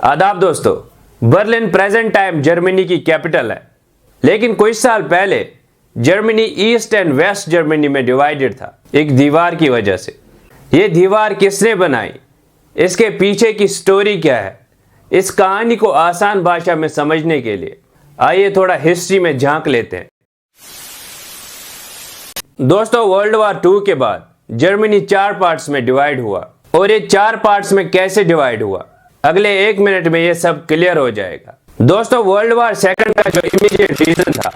आदाब दोस्तों, Berlin present time Germany की कैपिटल है, लेकिन कुछ साल पहले Germany east and west Germany में डिवाइडेड था एक दीवार की वजह से। ये दीवार किसने बनाई, इसके पीछे की स्टोरी क्या है, इस कहानी को आसान भाषा में समझने के लिए आइए थोड़ा हिस्ट्री में झांक लेते हैं। दोस्तों, वर्ल्ड वॉर II के बाद जर्मनी 4 पार्ट्स में डिवाइड हुआ और ये 4 पार्ट्स में कैसे डिवाइड हुआ अगले 1 मिनट में ये सब क्लियर हो जाएगा। दोस्तों, वर्ल्ड वॉर II का जो इमीडिएट रीजन था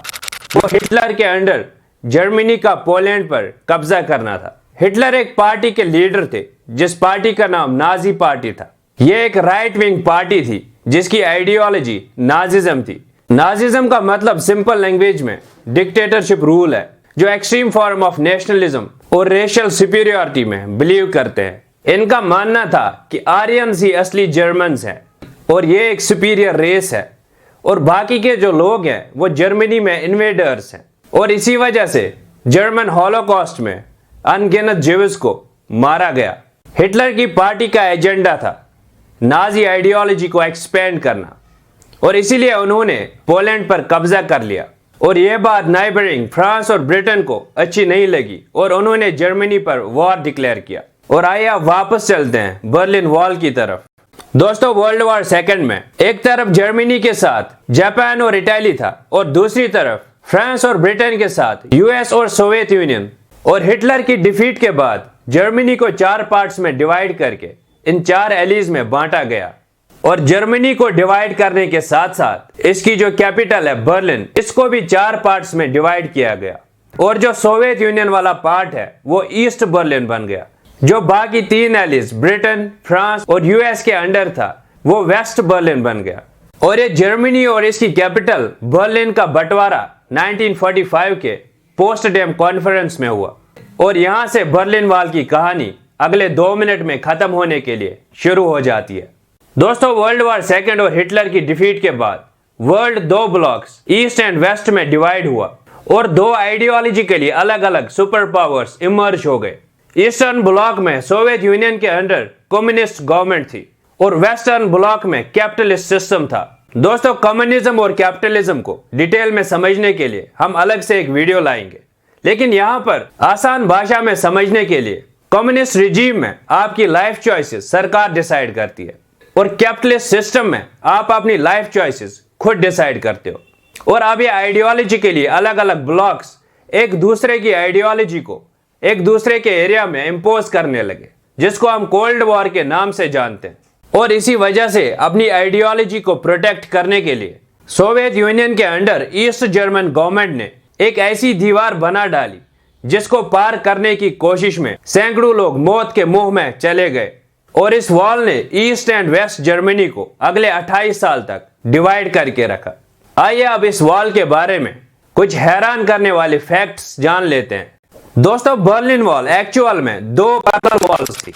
वो हिटलर के अंडर जर्मनी का पोलैंड पर कब्जा करना था। हिटलर एक पार्टी के लीडर थे जिस पार्टी का नाम नाजी पार्टी था। ये एक राइट विंग पार्टी थी जिसकी आइडियोलॉजी नाजिज्म थी। नाजिज्म का मतलब सिंपल लैंग्वेज में डिक्टेटरशिप रूल है, जो एक्सट्रीम फॉर्म ऑफ नेशनलिज्म और रेशियल सुपीरियरिटी में बिलीव करते हैं। इनका मानना था कि आर्यंस ही असली जर्मन्स हैं और ये एक सुपीरियर रेस है और बाकी के जो लोग हैं वो जर्मनी में इन्वेडर्स हैं। और इसी वजह से जर्मन हॉलोकॉस्ट में अनगिनत ज्यूज को मारा गया। हिटलर की पार्टी का एजेंडा था नाजी आइडियोलॉजी को एक्सपेंड करना और इसीलिए उन्होंने पोलैंड पर कब्जा कर लिया। और यह बात नाइबरिंग फ्रांस और ब्रिटेन को अच्छी नहीं लगी और उन्होंने जर्मनी पर वॉर डिक्लेयर किया। और आइए अब वापस चलते हैं बर्लिन वॉल की तरफ। दोस्तों, वर्ल्ड वॉर II में एक तरफ जर्मनी के साथ जापान और इटली था और दूसरी तरफ फ्रांस और ब्रिटेन के साथ यूएस और सोवियत यूनियन। और हिटलर की डिफीट के बाद जर्मनी को 4 पार्ट्स में डिवाइड करके इन 4 एलीज में बांटा गया। और जर्मनी को डिवाइड करने के साथ साथ इसकी जो कैपिटल है बर्लिन, इसको भी 4 पार्ट्स में डिवाइड किया गया। और जो सोवियत यूनियन वाला पार्ट है वो ईस्ट बर्लिन बन गया। जो बाकी 3 एलीज ब्रिटेन, फ्रांस और यूएस के अंडर था वो वेस्ट बर्लिन बन गया। और ये जर्मनी और इसकी कैपिटल बर्लिन का बंटवारा 1945 के पोस्टडेम कॉन्फ्रेंस में हुआ। और यहां से बर्लिन वॉल की कहानी अगले 2 मिनट में खत्म होने के लिए शुरू हो जाती है। दोस्तों, वर्ल्ड वॉर II और हिटलर की डिफीट के बाद world 2 blocks east and west में डिवाइड हुआ और 2 आइडियोलॉजिकली अलग अलग सुपर पावर्स इमर्ज हो गए। ईस्टर्न ब्लॉक में सोवियत यूनियन के अंडर कम्युनिस्ट गवर्नमेंट थी और वेस्टर्न ब्लॉक में कैपिटलिस्ट सिस्टम था। दोस्तों, कम्युनिज्म और कैपिटलिज्म को डिटेल में समझने के लिए हम अलग से एक वीडियो लाएंगे, लेकिन यहाँ पर आसान भाषा में समझने के लिए कम्युनिस्ट रिजीम में आपकी लाइफ चॉइसेस सरकार डिसाइड करती है और कैपिटलिस्ट सिस्टम में आप अपनी लाइफ चॉइसेस खुद डिसाइड करते हो। और अब ये आइडियोलॉजी के लिए अलग अलग ब्लॉक्स एक दूसरे की आइडियोलॉजी को एक दूसरे के एरिया में इंपोज करने लगे, जिसको हम कोल्ड वॉर के नाम से जानते हैं। और इसी वजह से अपनी आइडियोलॉजी को प्रोटेक्ट करने के लिए सोवियत यूनियन के अंडर ईस्ट जर्मन गवर्नमेंट ने एक ऐसी दीवार बना डाली जिसको पार करने की कोशिश में सैकड़ों लोग मौत के मुंह में चले गए। और इस वॉल ने ईस्ट एंड वेस्ट जर्मनी को अगले 28 साल तक डिवाइड करके रखा। आइए अब इस वॉल के बारे में कुछ हैरान करने वाले फैक्ट्स जान लेते हैं। दोस्तों, बर्लिन वॉल एक्चुअल में 2 पैरेलल वॉल्स थी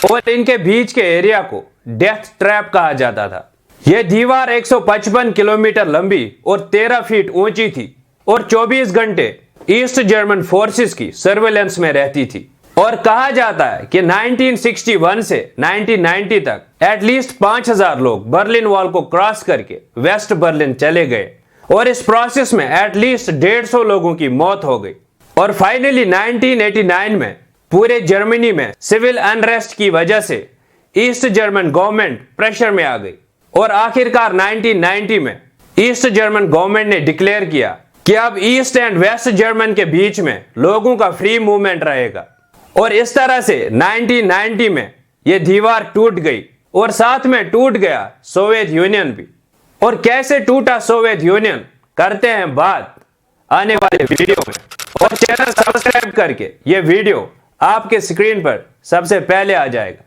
और इनके बीच के एरिया को डेथ ट्रैप कहा जाता था। यह दीवार 155 किलोमीटर लंबी और 13 फीट ऊंची थी और 24 घंटे ईस्ट जर्मन फोर्सेस की सर्वेलेंस में रहती थी। और कहा जाता है कि 1961 से 1990 तक एटलीस्ट 5000 लोग बर्लिन वॉल को क्रॉस करके वेस्ट बर्लिन चले गए और इस प्रोसेस में एटलीस्ट 150 लोगों की मौत हो गई। और फाइनली 1989 में पूरे जर्मनी में सिविल अनरेस्ट की वजह से ईस्ट जर्मन गवर्नमेंट प्रेशर में आ गई और आखिरकार 1990 में ईस्ट जर्मन गवर्नमेंट ने डिक्लेयर किया कि अब ईस्ट एंड वेस्ट जर्मन के बीच में लोगों का फ्री मूवमेंट रहेगा। और इस तरह से 1990 में यह दीवार टूट गई और साथ में टूट गया सोवियत यूनियन भी। और कैसे टूटा सोवियत यूनियन करते हैं बात आने वाले वीडियो में। और चैनल सब्सक्राइब करके यह वीडियो आपके स्क्रीन पर सबसे पहले आ जाएगा।